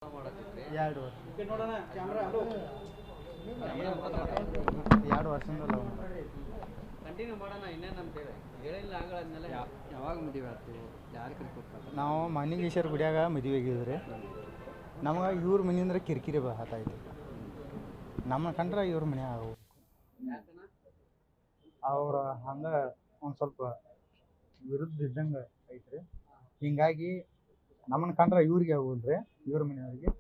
2 ವರ್ಷದಿಂದ love continue ಮಾಡೋಣ ಇನ್ನೇನು ಅಂತೇಳಿ ಹೇಳಿಲ್ಲ ಆಗಳಾದ್ಮೇಲೆ ಯಾವಾಗ ಮದುವೆ ಆಗ್ತೀವಿ ಯಾರು ಕರ್ಕೊಡ್ತಾರೆ ನಾವು ಮಣಿಗೇಶ್ವರ ಗುಡಿಯಾಗ ಮದುವೆ ಆಗಿದ್ರಿ ನಮಗೆ ಇವ್ರ ಮನೆಯಿಂದ ಕಿರಿಕಿರಿ ಹತ್ತಾಯ್ತು ನಮ್ಮ ಕಂಡ್ರೆ ಇವ್ರ ಮನೆ ಆಗವು ಅವ್ರ ಹಂಗೆ ಒಂದು ಸ್ವಲ್ಪ ವಿರುದ್ಧ ಇದ್ದಂಗೆ ಐತ್ರಿ ಹಿಂಗಾಗಿ ನಮ್ಮನ್ನ ಕಂಡ್ರೆ ಇವ್ರಿಗೆ ಆಗೋಲ್ರಿ ಇವ್ರ ಮನೆಯವ್ರಿಗೆ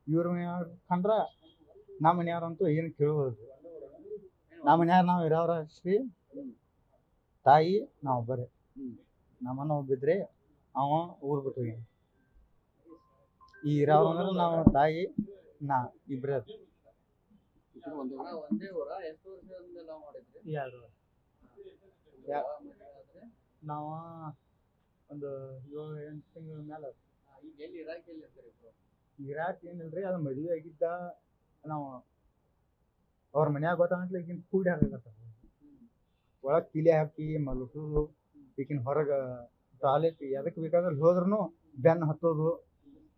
ಇವ್ರ ಮನೆಯವ್ರ ಕಂಡ್ರೆ ನಮ್ಮ ಮನೆಯವ್ರಂತೂ ಏನು ಕೇಳೋಲ್ರಿ ನಮ್ಮ ಮನ್ಯಾಗ ನಾವು ಇರೋರ ಶ್ರೀ ತಾಯಿ ನಾವು ಒಬ್ಬರೇ ನಮ್ಮನ್ನ ಒಬ್ಬಿದ್ರಿ ಅವ ಊರು ಬಿಟ್ಟು ಈ ಇರೋರು ಅಂದ್ರೆ ನಾವು ತಾಯಿ ನಾ ಇಬ್ಬರೇ ಒಂದೇ ಊರ ಎಷ್ಟು ವರ್ಷದಿಂದ ಲವ್ ಮಾಡಿದ್ರಿ 2 ನಾವು ಒಂದು 7-8 ತಿಂಗಳ ಮೇಲೆ ಈಗ ಎಲ್ಲಿ ಇರಾಕ್ ಎಲ್ಲಿ ಇರ್ತೀರಿ ಇರಾಕ್ ಏನಿಲ್ರಿ ಅದು ಮದುವೆ ಆಗಿದ್ದ ನಾವು ಅವ್ರ ಮನ್ಯಾಗ ಗೊತ್ತಾಗಂತಲೇ ಈಗಿನ ಕೂಡಿ ಹಾಕಕತ್ತ ಒಳಗೆ ಕಿಲಿ ಹಾಕಿ ಮಲಸೋದು ಈಗಿನ ಹೊರಗೆ ಟಾಯ್ಲೆಟ್ ಎದಕ್ಕೆ ಬೇಕಾದ್ರೆ ಹೋದ್ರೂ ಬೆನ್ನು ಹತ್ತೋದು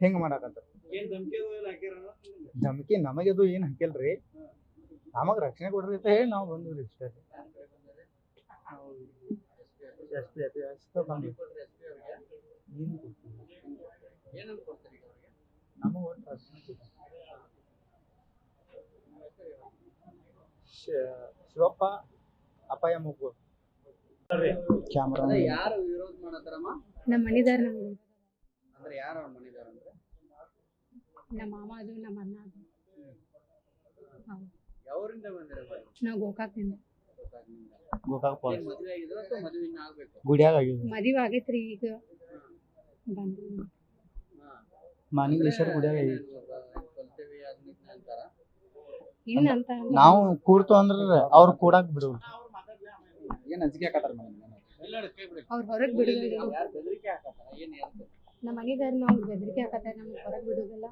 ಹೆಂಗೆ ಮಾಡಾಕತ್ತಾರ ಧಮಕಿ ನಮಗದು ಏನು ಹಾಕಿಲ್ರಿ ನಮಗೆ ರಕ್ಷಣೆ ಕೊಡ್ರಿ ಅಂತ ಹೇಳಿ ನಾವು ಬಂದ್ವಿ ಇಷ್ಟೇ ಎಷ್ಟು ಬಂದ್ವಿ ನಮಗೆ ಒಟ್ಟು ರಕ್ಷಣೆ ಶಿವಪ್ಪ ಅಪಾಯ ಮುಗು ಕ್ಯಾಮ್ರಾ ಯಾರು ವಿರೋಧ ಮಾಡತ್ತಾರಮ್ಮ ನಮ್ಮ ಮನಿದಾರ ಅಂದ್ರೆ ಯಾರು ಅವ್ರ ಮನಿದಾರ ಅಂದ್ರೆ ನಮ್ಮ ಮಾಮ ಅದು ನಮ್ಮ ಅಣ್ಣ ಅದು ಯಾವರಿಂದ ಬಂದಿರ ನಾವು ಗೋಕಾಕ್ದಿಂದ ಗೋಕಾಕ್ ಪಾಲ್ ಮದುವೆ ಆಗಿದ್ರು ಅಥವಾ ಮದುವೆ ಇನ್ನ ಆಗ್ಬೇಕು ಗುಡಿಯಾಗ ಆಗಿದ್ದು ಮದುವೆ ಆಗೈತ್ರಿ ಈಗ ಬಂದ್ರಿ ಮಣಿಗೇಶ್ವರ ಗುಡಿಯಾಗ ಕಲ್ತೇವಿ ಅದನ್ನ ಅಂತಾರ ಇನ್ನ ಅಂತ ನಾವು ಕೂಡ್ತು ಅಂದ್ರೆ ಅವ್ರು ಕೂಡಾಕ್ ಬಿಡುವ ಏನ್ ಅಂಜಿಕೆ ಹಾಕತ್ತಾರ ಅವ್ರ ಹೊರಗ್ ಬಿಡುದಿಲ್ಲ ಯಾರು ಬೆದರಿಕೆ ಹಾಕತ್ತಾರ ಏನ್ ಹೇಳ್ತಾರೆ ನಮ್ಮ ಮನಿದಾರ ನಾವು ಬೆದರಿಕೆ ಹಾಕತ್ತಾರ ನಮ್ಗೆ ಹೊರಗ್ ಬಿಡುದಿಲ್ಲ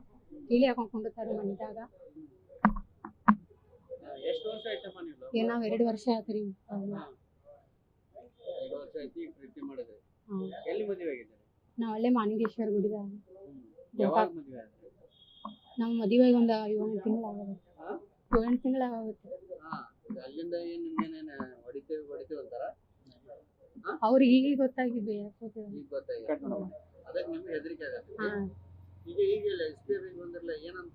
ಕೀಲಿ ಹಾಕೊಂಡ್ ಕುಂಡಿರ್ತಾರ ಮನಿದಾಗ ಎಷ್ಟು ವರ್ಷ ಆಯ್ತಮ್ಮ ನೀವು ಏನ್ ನಾವ್ 2 ವರ್ಷ ಆತ್ರಿ 2 ವರ್ಷ ಆಯ್ತು ಈಗ ಪ್ರೀತಿ ಮಾಡಿದ್ರಿ ಎಲ್ಲಿ ಮದುವೆ ಆಗಿದ್ದೀರಿ ನಾವ್ ಅಲ್ಲೇ ಮಾನಿಗೇಶ್ವರ ಗುಡಿದಾಗ ಯಾವಾಗ ಮದುವೆ ಆದ್ರಿ ನಮ್ಮ ಮದುವೆ ಒಂದು 7 ತಿಂಗಳ ಆಗತ್ತೆ 7 ತಿಂಗಳ ಆಗುತ್ತೆ ಅಲ್ಲಿಂದ ಏನ್ ನಿಮ್ಗೇನೇನ ಹೊಡಿತೇವೆ ಅಂತಾರ ಅವ್ರಿಗೆ ಈಗ ಗೊತ್ತಾಗಿದ್ದು ಯಾಕೆ ಈಗ ಗೊತ್ತಾಗಿಲ್ಲ ಅದಕ್ಕೆ ನಿಮ್ಗೆ ಹೆದರಿಕೆ ಆಗತ್ತೆ ಈಗ ಇಲ್ಲ SPF ಬಂದಿರಲ್ಲ ಏನಂತ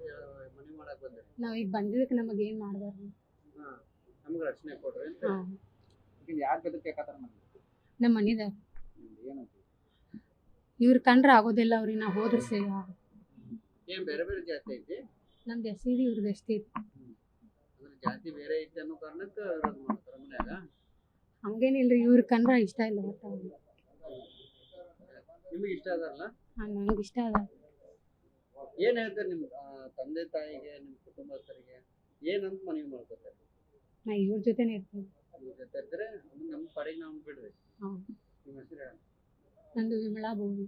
ಮನಿ ಮಾಡಕ್ ಬಂದ್ರಿ ನಾವ್ ಈಗ ಬಂದಿದ್ದಕ್ಕೆ ನಮಗೆ ಏನ್ ಮಾಡ್ಬಾರ್ದು ನಮ್ಗೆ ರಕ್ಷಣೆ ಕೊಡ್ರಿ ಅಂತ ಈಗ ಯಾರು ಬೆದರಿಕೆ ಹಾಕತ್ತಾರ ನಮ್ಮ ಮನಿದಾರ ಏನಂತ ಇವ್ರ ಕಂಡ್ರೆ ಆಗೋದಿಲ್ಲ ಅವ್ರಿಗೆ ನಾವು ಹೋದ್ರೆ ಸೇವ ಏನ್ ಬೇರೆ ಬೇರೆ ಜಾತಿ ಐತಿ ನಮ್ದು ಎಸ್ಟಿ ಇದೆ ಇವ್ರದ್ದು ಎಸ್ಟಿ ಇದೆ ಅಂದ್ರೆ ಜಾತಿ ಬೇರೆ ಐತಿ ಅನ್ನೋ ಕಾರಣಕ್ಕೆ ವಿರೋಧ ಮಾಡ್ತಾರ ಮನ್ಯಾಗ ಹಂಗೇನಿಲ್ರಿ ಇವ್ರ ಕಂಡ್ರೆ ಇಷ್ಟ ಇಲ್ಲ ಒಟ್ಟ ನಿಮಗೆ ಇಷ್ಟ ಅದಾರಲ್ಲ ನಂಗೆ ಇಷ್ಟ ಅದ ಏನ್ ಹೇಳ್ತಾರೆ ನಿಮ್ ತಂದೆ ತಾಯಿಗೆ ನಿಮ್ ಕುಟುಂಬಸ್ಥರಿಗೆ ಏನಂತ ಮನವಿ ಮಾಡ್ಕೊತಾರೆ ನಾ ಇವ್ರ ಜೊತೆನೇ ಇರ್ತೀನಿ ಇವ್ರ ಜೊತೆ ಇದ್ರೆ ನಮ್ಮ ಪಡೆಗೆ ನಾವು ಬಿಡ್ರಿ ಹಾಂ ನಿಮ್ಮ ಹೆಸರು ಹೇಳಿ ನಂದು ವಿಮಲಾ ಭೂಮಿ